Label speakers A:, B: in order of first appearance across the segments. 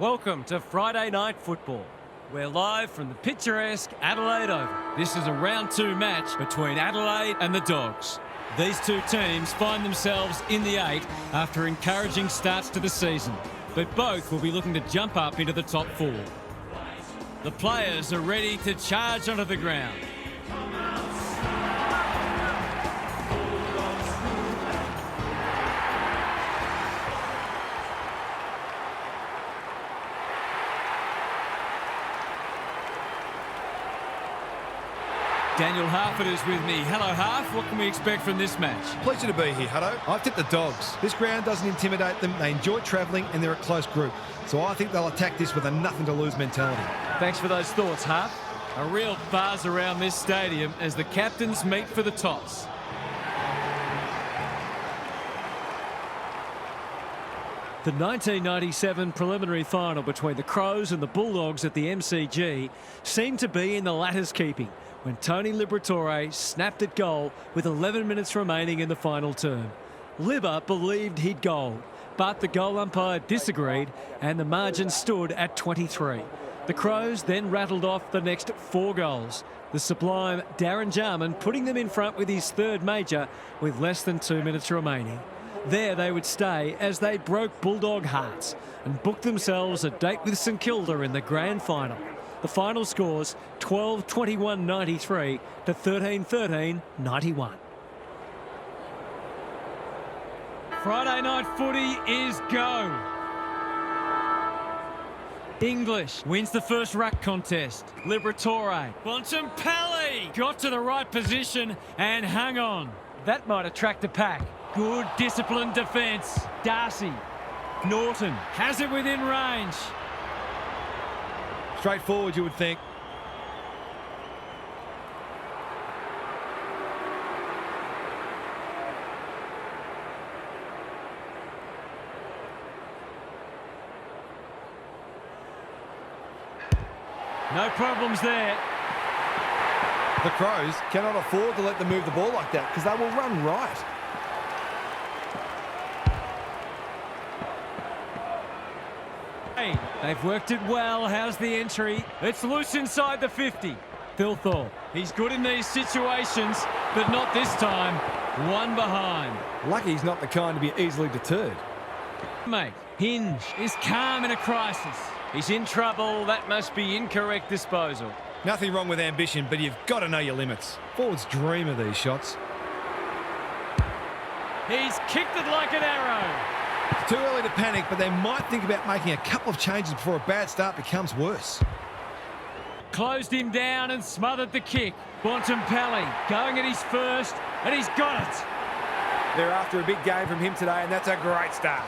A: Welcome to Friday Night Football. We're live from the picturesque Adelaide Oval. This is a round 2 match between Adelaide and the Dogs. These two teams find themselves in the 8 after encouraging starts to the season, but both will be looking to jump up into the top 4. The players are ready to charge onto the ground. Daniel Harford is with me. Hello, Harf. What can we expect from this match?
B: Pleasure to be here, Hutto. I've tipped the Dogs. This ground doesn't intimidate them. They enjoy travelling and they're a close group. So I think they'll attack this with a nothing-to-lose mentality.
A: Thanks for those thoughts, Harf. A real buzz around this stadium as the captains meet for the toss. The 1997 preliminary final between the Crows and the Bulldogs at the MCG seemed to be in the latter's keeping when Tony Liberatore snapped at goal with 11 minutes remaining in the final term. Libba believed he'd goaled, but the goal umpire disagreed and the margin stood at 23. The Crows then rattled off the next 4 goals. The sublime Darren Jarman putting them in front with his 3rd major with less than 2 minutes remaining. There they would stay as they broke Bulldog hearts and booked themselves a date with St Kilda in the grand final. The final scores 12-21-93 to 13-13-91. Friday night footy is go. English wins the first ruck contest. Liberatore. Bontempelli got to the right position and hung on. That might attract a pack. Good disciplined defence. Darcy. Norton has it within range.
B: Straightforward, you would think.
A: No problems there.
B: The Crows cannot afford to let them move the ball like that because they will run right.
A: They've worked it well. How's the entry? It's loose inside the 50. Thilthorpe. He's good in these situations, but not this time. One behind.
B: Lucky he's not the kind to be easily deterred.
A: Mate, Hinge is calm in a crisis. He's in trouble. That must be incorrect disposal.
B: Nothing wrong with ambition, but you've got to know your limits. Forwards dream of these shots.
A: He's kicked it like an arrow.
B: It's too early to panic, but they might think about making a couple of changes before a bad start becomes worse.
A: Closed him down and smothered the kick. Bontempelli going at his first, and he's got it.
B: They're after a big game from him today, and that's a great start.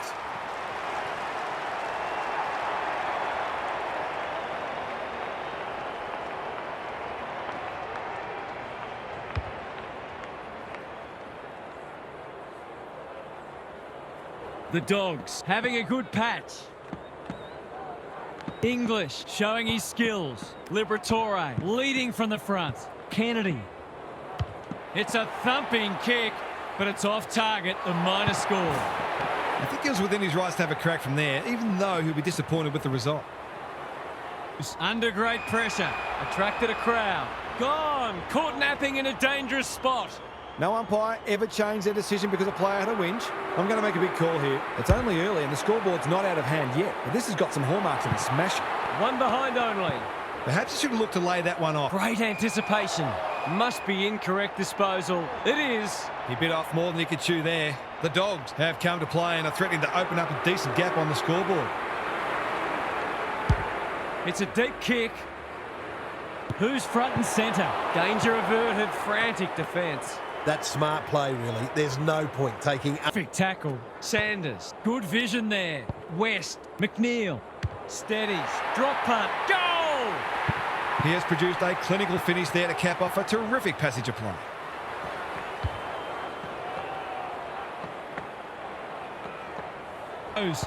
A: The Dogs having a good patch. English showing his skills. Liberatore leading from the front. Kennedy. It's a thumping kick, but it's off target, a minor score.
B: I think he was within his rights to have a crack from there, even though he'll be disappointed with the result.
A: Under great pressure. Attracted a crowd. Gone. Caught napping in a dangerous spot.
B: No umpire ever changed their decision because a player had a whinge. I'm going to make a big call here. It's only early and the scoreboard's not out of hand yet, but this has got some hallmarks of a smash.
A: One behind only.
B: Perhaps he should have looked to lay that one off.
A: Great anticipation. Must be incorrect disposal. It is.
B: He bit off more than he could chew there. The Dogs have come to play and are threatening to open up a decent gap on the scoreboard.
A: It's a deep kick. Who's front and centre? Danger averted, frantic defence.
C: That's smart play, really. There's no point taking...
A: Perfect tackle. Sanders. Good vision there. West. McNeil. Steadies. Drop punt. Goal!
B: He has produced a clinical finish there to cap off a terrific passage of play.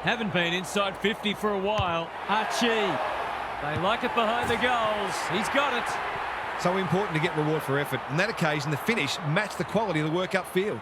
A: Haven't been inside 50 for a while. Archie. They like it behind the goals. He's got it.
B: So important to get reward for effort. On that occasion, the finish matched the quality of the work upfield.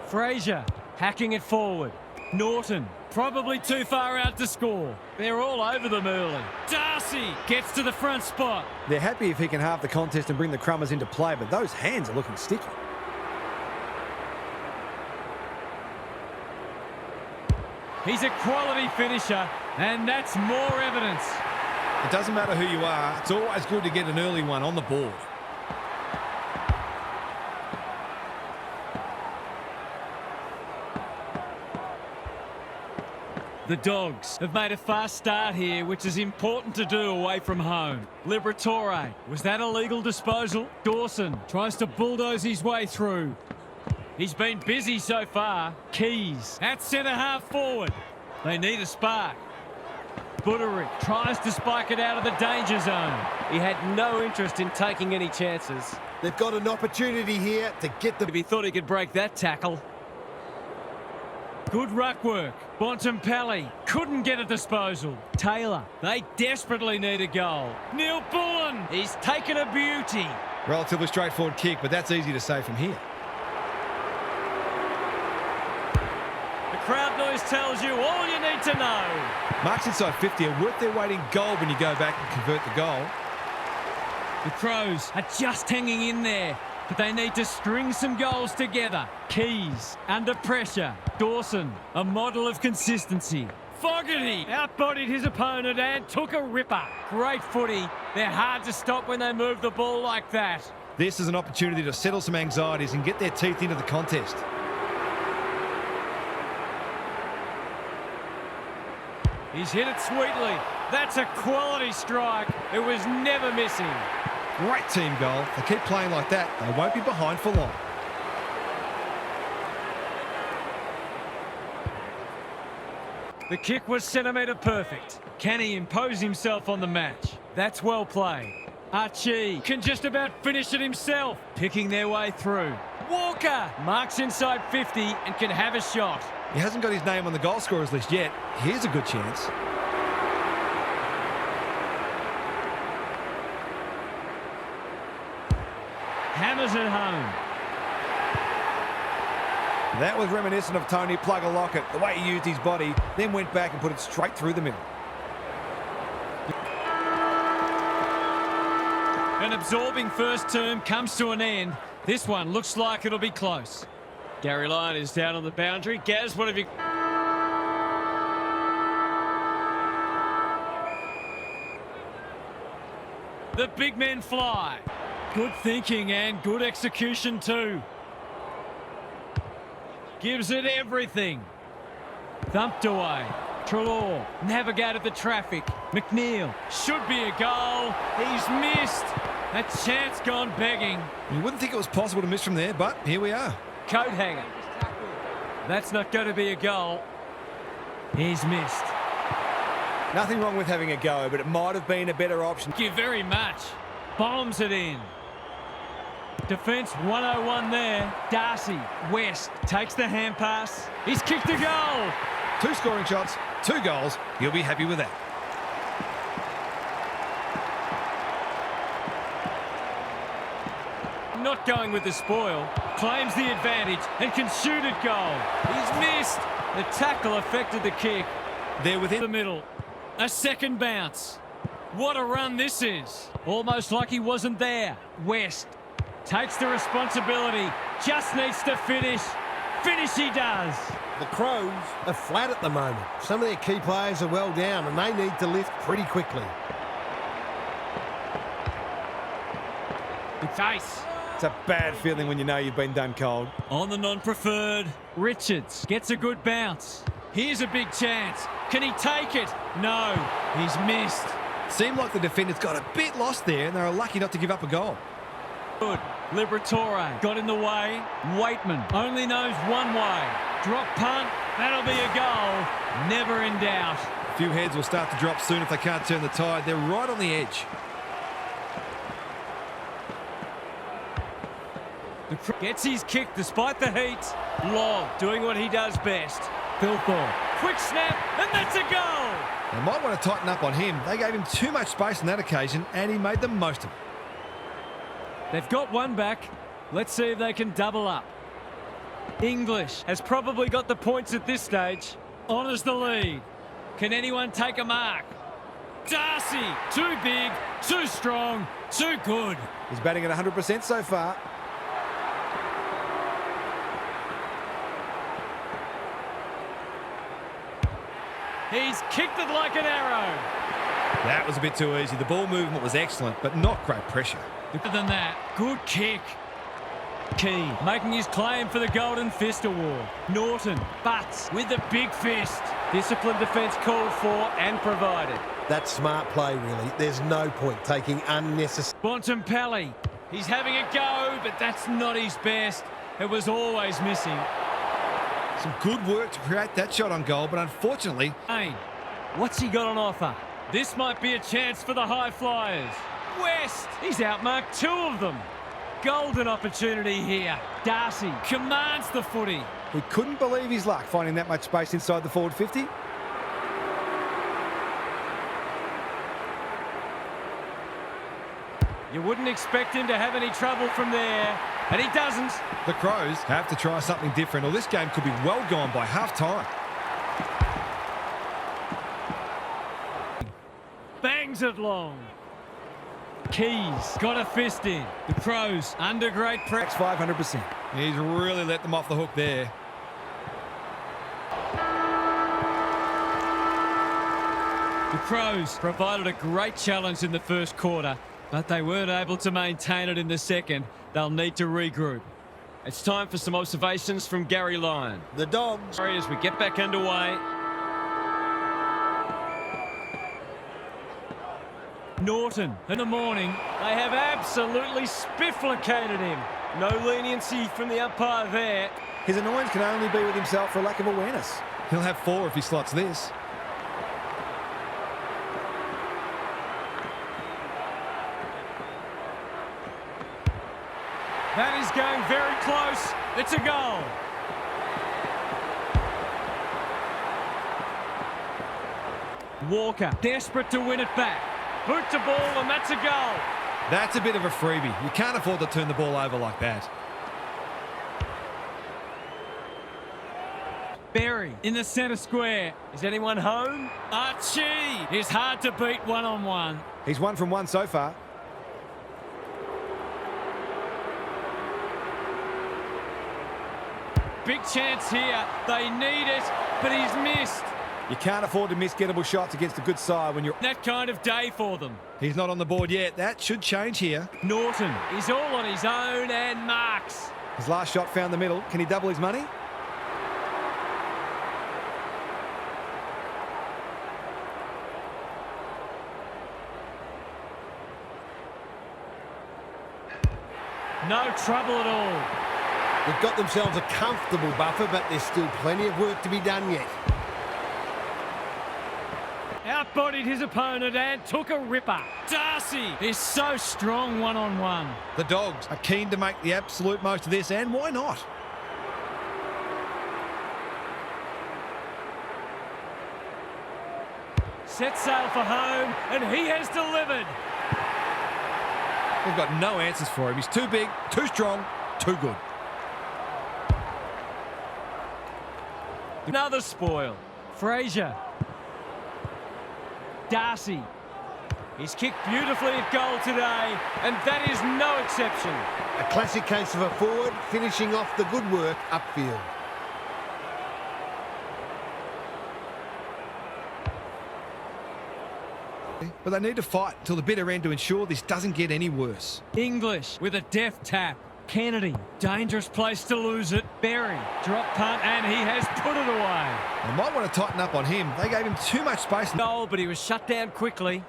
A: Fraser hacking it forward. Norton probably too far out to score. They're all over them early. Darcy gets to the front spot.
B: They're happy if he can halve the contest and bring the Crummers into play, but those hands are looking sticky.
A: He's a quality finisher, and that's more evidence.
B: It doesn't matter who you are, it's always good to get an early one on the board.
A: The Dogs have made a fast start here, which is important to do away from home. Liberatore, was that a legal disposal? Dawson tries to bulldoze his way through. He's been busy so far. Keys at centre-half forward. They need a spark. Buderick tries to spike it out of the danger zone. He had no interest in taking any chances.
C: They've got an opportunity here to get the...
A: If he thought he could break that tackle. Good ruck work. Bontempelli couldn't get a disposal. Taylor, they desperately need a goal. Neil Bullen, he's taken a beauty.
B: Relatively straightforward kick, but that's easy to say from here.
A: The crowd noise tells you all you need to know.
B: Marks inside 50 are worth their weight in gold when you go back and convert the goal.
A: The Crows are just hanging in there, but they need to string some goals together. Keys under pressure. Dawson, a model of consistency. Fogarty outbodied his opponent and took a ripper. Great footy. They're hard to stop when they move the ball like that.
B: This is an opportunity to settle some anxieties and get their teeth into the contest.
A: He's hit it sweetly. That's a quality strike. It was never missing.
B: Great team goal. If they keep playing like that, they won't be behind for long.
A: The kick was centimetre perfect. Can he impose himself on the match? That's well played. Archie can just about finish it himself. Picking their way through. Walker marks inside 50 and can have a shot.
B: He hasn't got his name on the goal scorers list yet. Here's a good chance.
A: Hammers it home.
B: That was reminiscent of Tony Plugger-Lockett, the way he used his body, then went back and put it straight through the middle.
A: An absorbing first term comes to an end. This one looks like it'll be close. Gary Lyon is down on the boundary. Gaz, what have you... The big men fly. Good thinking and good execution too. Gives it everything. Thumped away. Treloar navigated the traffic. McNeil should be a goal. He's missed. A chance gone begging.
B: You wouldn't think it was possible to miss from there, but here we are.
A: Coat hanger. That's not going to be a goal. He's missed.
B: Nothing wrong with having a go, but it might have been a better option.
A: Thank you very much. Bombs it in. Defence 101 there. Darcy, West, takes the hand pass. He's kicked a goal.
B: 2 scoring shots, 2 goals. You'll be happy with that.
A: Not going with the spoil. Claims the advantage and can shoot at goal. He's missed. The tackle affected the kick.
B: They're within
A: The middle. A second bounce. What a run this is. Almost like he wasn't there. West takes the responsibility. Just needs to finish. Finish he does.
C: The Crows are flat at the moment. Some of their key players are well down and they need to lift pretty quickly.
A: Chase.
B: It's a bad feeling when you know you've been done cold.
A: On the non-preferred. Richards gets a good bounce. Here's a big chance. Can he take it? No, he's missed.
B: Seemed like the defenders got a bit lost there and they were lucky not to give up a goal.
A: Good. Liberatore got in the way. Waitman only knows one way. Drop punt. That'll be a goal. Never in doubt.
B: A few heads will start to drop soon if they can't turn the tide. They're right on the edge.
A: Gets his kick despite the heat. Long doing what he does best. Philthorpe. Quick snap, and that's a goal.
B: They might want to tighten up on him. They gave him too much space on that occasion, and he made the most of it.
A: They've got one back. Let's see if they can double up. English has probably got the points at this stage. Honours the lead. Can anyone take a mark? Darcy, too big, too strong, too good.
B: He's batting at 100% so far.
A: He's kicked it like an arrow.
B: That was a bit too easy. The ball movement was excellent, but not great pressure.
A: Better than that, good kick. Keane making his claim for the Golden Fist Award. Norton butts with the big fist. Disciplined defence called for and provided.
C: That's smart play, really. There's no point taking unnecessary...
A: Bontempelli, he's having a go, but that's not his best. It was always missing.
B: Some good work to create that shot on goal, but unfortunately...
A: Hey, what's he got on offer? This might be a chance for the high flyers. West, he's outmarked two of them. Golden opportunity here. Darcy commands the footy.
B: He couldn't believe his luck finding that much space inside the forward 50.
A: You wouldn't expect him to have any trouble from there, and he doesn't.
B: The Crows have to try something different, or this game could be well gone by half-time.
A: Bangs it long. Keys got a fist in. The Crows under great pressure.
B: 500%. He's really let them off the hook there.
A: The Crows provided a great challenge in the first quarter, but they weren't able to maintain it in the second. They'll need to regroup. It's time for some observations from Gary Lyon.
C: The Dogs.
A: As we get back underway. Norton in the morning. They have absolutely spifflicated him. No leniency from the umpire there.
B: His annoyance can only be with himself for a lack of awareness. He'll have 4 if he slots this.
A: That is going very close. It's a goal. Walker, desperate to win it back. Boot to ball, and that's a goal.
B: That's a bit of a freebie. You can't afford to turn the ball over like that.
A: Berry in the centre square. Is anyone home? Archie is hard to beat one-on-one.
B: He's 1 from 1 so far.
A: Big chance here. They need it, but he's missed.
B: You can't afford to miss gettable shots against a good side when you're...
A: That kind of day for them.
B: He's not on the board yet. That should change here.
A: Norton is all on his own and marks.
B: His last shot found the middle. Can he double his money?
A: No trouble at all.
C: They've got themselves a comfortable buffer, but there's still plenty of work to be done yet.
A: Outbodied his opponent and took a ripper. Darcy is so strong one-on-one.
B: The Dogs are keen to make the absolute most of this, and why not?
A: Set sail for home, and he has delivered.
B: They've got no answers for him. He's too big, too strong, too good.
A: Another spoil. Fraser. Darcy. He's kicked beautifully at goal today, and that is no exception.
C: A classic case of a forward finishing off the good work upfield.
B: But they need to fight until the bitter end to ensure this doesn't get any worse.
A: English with a deft tap. Kennedy, dangerous place to lose it. Berry, drop punt, and he has put it away.
B: They might want to tighten up on him. They gave him too much space.
A: Goal, but he was shut down quickly.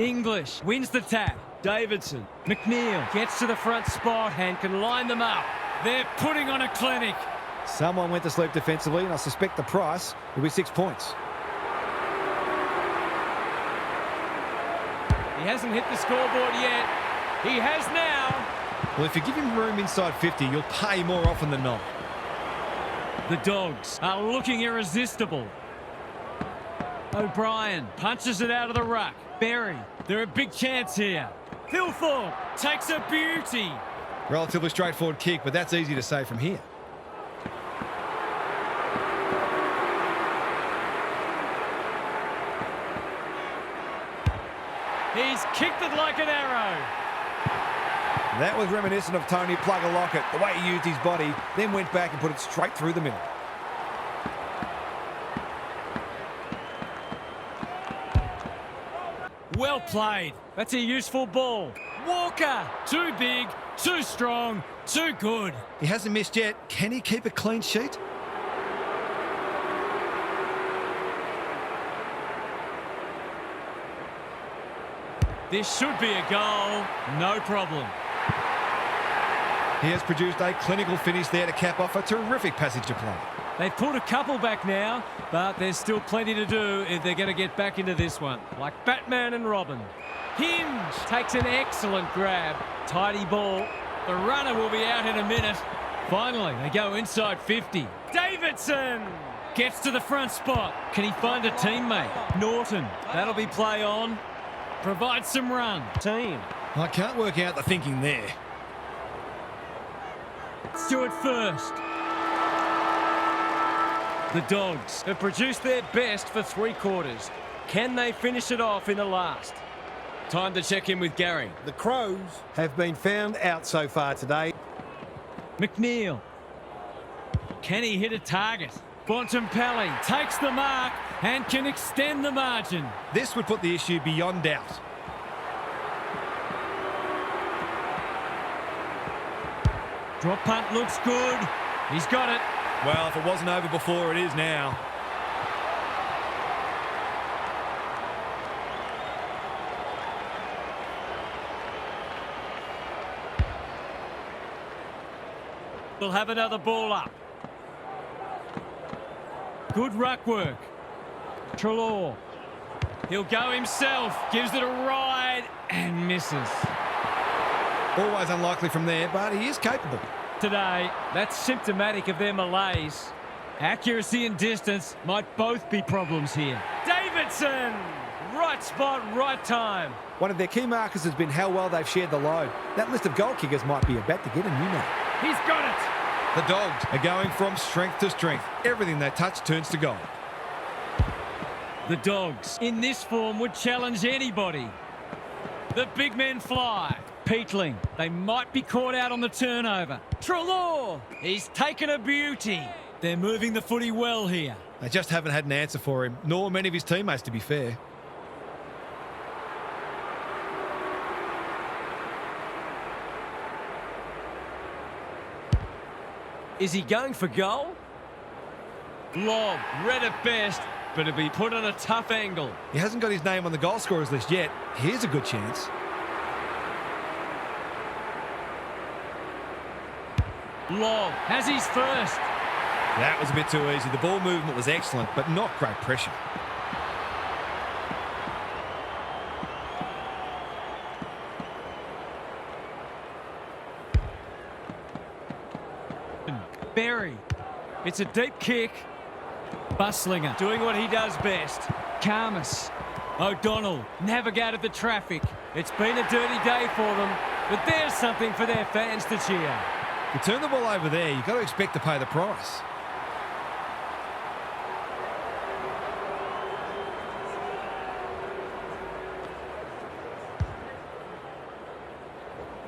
A: English wins the tap. Davidson. McNeil gets to the front spot and can line them up. They're putting on a clinic.
B: Someone went to sleep defensively, and I suspect the price will be 6 points.
A: He hasn't hit the scoreboard yet. He has now.
B: Well, if you give him room inside 50, you'll pay more often than not.
A: The Dogs are looking irresistible. O'Brien punches it out of the ruck. Berry, they're a big chance here. Thilthorpe takes a beauty.
B: Relatively straightforward kick, but that's easy to say from here.
A: He's kicked it like an arrow.
B: That was reminiscent of Tony Plugger-Lockett, the way he used his body, then went back and put it straight through the middle.
A: Well played. That's a useful ball. Walker, too big, too strong, too good.
B: He hasn't missed yet. Can he keep a clean sheet?
A: This should be a goal. No problem.
B: He has produced a clinical finish there to cap off a terrific passage to play.
A: They've pulled a couple back now, but there's still plenty to do if they're going to get back into this one. Like Batman and Robin. Hinge takes an excellent grab. Tidy ball. The runner will be out in a minute. Finally, they go inside 50. Davidson gets to the front spot. Can he find a teammate? Norton. That'll be play on. Provides some run. Team.
B: I can't work out the thinking there.
A: Stewart first. The Dogs have produced their best for 3 quarters. Can they finish it off in the last? Time to check in with Gary.
C: The Crows have been found out so far today.
A: McNeil. Can he hit a target? Bontempelli takes the mark and can extend the margin.
B: This would put the issue beyond doubt.
A: Drop punt looks good. He's got it.
B: Well, if it wasn't over before, it is now.
A: We'll have another ball up. Good ruck work. Treloar. He'll go himself. Gives it a ride and misses.
B: Always unlikely from there, but he is capable.
A: Today, that's symptomatic of their malaise. Accuracy and distance might both be problems here. Davidson! Right spot, right time.
B: One of their key markers has been how well they've shared the load. That list of goal kickers might be about to get a new name.
A: He's got it!
B: The Dogs are going from strength to strength. Everything they touch turns to gold.
A: The Dogs, in this form, would challenge anybody. The big men fly. Peatling, they might be caught out on the turnover. Treloar, he's taken a beauty. They're moving the footy well here.
B: They just haven't had an answer for him, nor many of his teammates, to be fair.
A: Is he going for goal? Lob, read at best, but it'll be put on a tough angle.
B: He hasn't got his name on the goal scorers list yet. Here's a good chance.
A: Lob has his first.
B: That was a bit too easy. The ball movement was excellent, but not great pressure.
A: Berry. It's a deep kick. Buslinger doing what he does best. Karmas. O'Donnell navigated the traffic. It's been a dirty day for them, but there's something for their fans to cheer.
B: You turn the ball over there, you've got to expect to pay the price.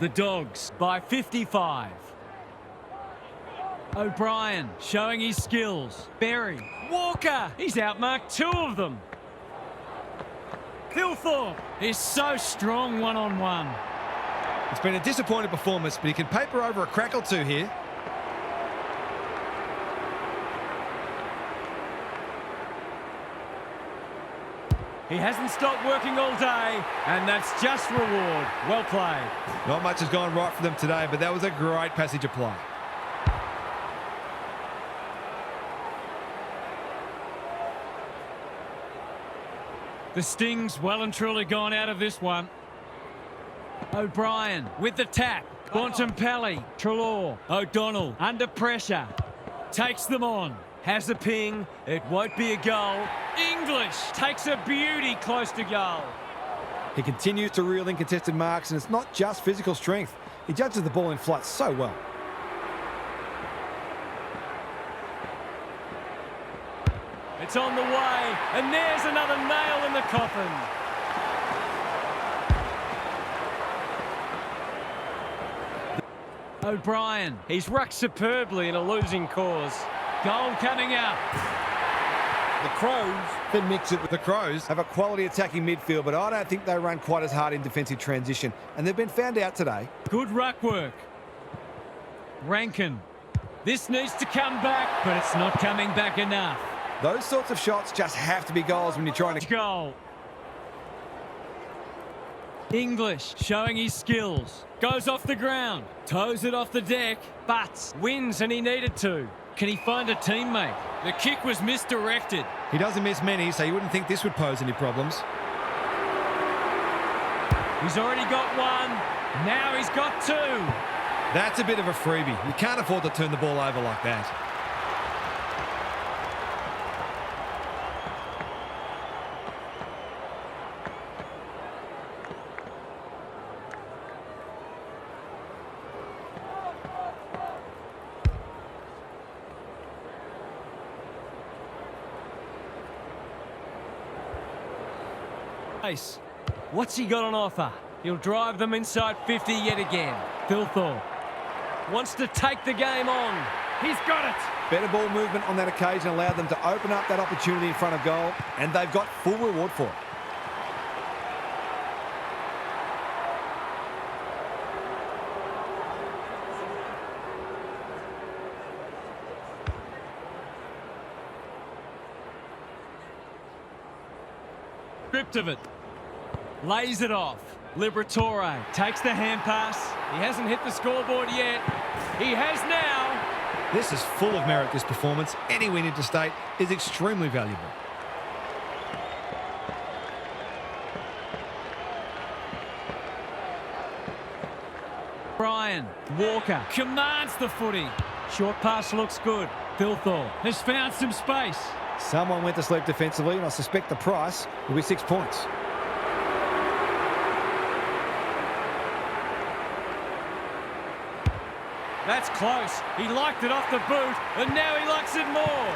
A: The Dogs by 55. O'Brien showing his skills. Berry. Walker. He's outmarked 2 of them. Thilthorpe is so strong one-on-one.
B: It's been a disappointing performance, but he can paper over a crack or 2 here.
A: He hasn't stopped working all day, and that's just reward. Well played.
B: Not much has gone right for them today, but that was a great passage of play.
A: The Sting's well and truly gone out of this one. O'Brien with the tap. Bontempelli, Treloar, O'Donnell under pressure. Takes them on. Has a ping. It won't be a goal. English takes a beauty close to goal.
B: He continues to reel in contested marks, and it's not just physical strength. He judges the ball in flight so well.
A: It's on the way, and there's another nail in the coffin. O'Brien, he's rucked superbly in a losing cause. Goal coming up.
C: The Crows can mix it with
B: The Crows have a quality attacking midfield, but I don't think they run quite as hard in defensive transition, and they've been found out today.
A: Good ruck work. Rankin. This needs to come back, but it's not coming back enough.
B: Those sorts of shots just have to be goals when you're trying to...
A: Goal. English showing his skills. Goes off the ground. Toes it off the deck. But wins, and he needed to. Can he find a teammate? The kick was misdirected.
B: He doesn't miss many, so you wouldn't think this would pose any problems.
A: He's already got one. Now he's got two.
B: That's a bit of a freebie. You can't afford to turn the ball over like that.
A: What's he got on offer? He'll drive them inside 50 yet again. Thilthorpe wants to take the game on. He's got it.
B: Better ball movement on that occasion allowed them to open up that opportunity in front of goal, and they've got full reward for it.
A: Stripped of it. Lays it off. Liberatore takes the hand pass. He hasn't hit the scoreboard yet. He has now.
B: This is full of merit, this performance. Any win interstate is extremely valuable.
A: Brian Walker commands the footy. Short pass looks good. Thilthorpe has found some space.
B: Someone went to sleep defensively, and I suspect the price will be 6 points.
A: That's close. He liked it off the boot, and now he likes it more.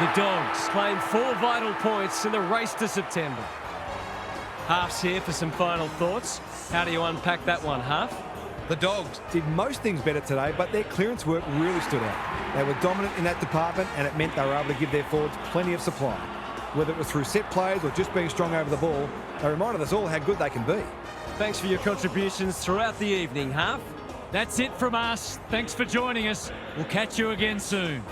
A: The Dogs claim 4 vital points in the race to September. Half's here for some final thoughts. How do you unpack that one, Half?
B: The Dogs did most things better today, but their clearance work really stood out. They were dominant in that department, and it meant they were able to give their forwards plenty of supply. Whether it was through set plays or just being strong over the ball, they reminded us all how good they can be.
A: Thanks for your contributions throughout the evening, Half. That's it from us. Thanks for joining us. We'll catch you again soon.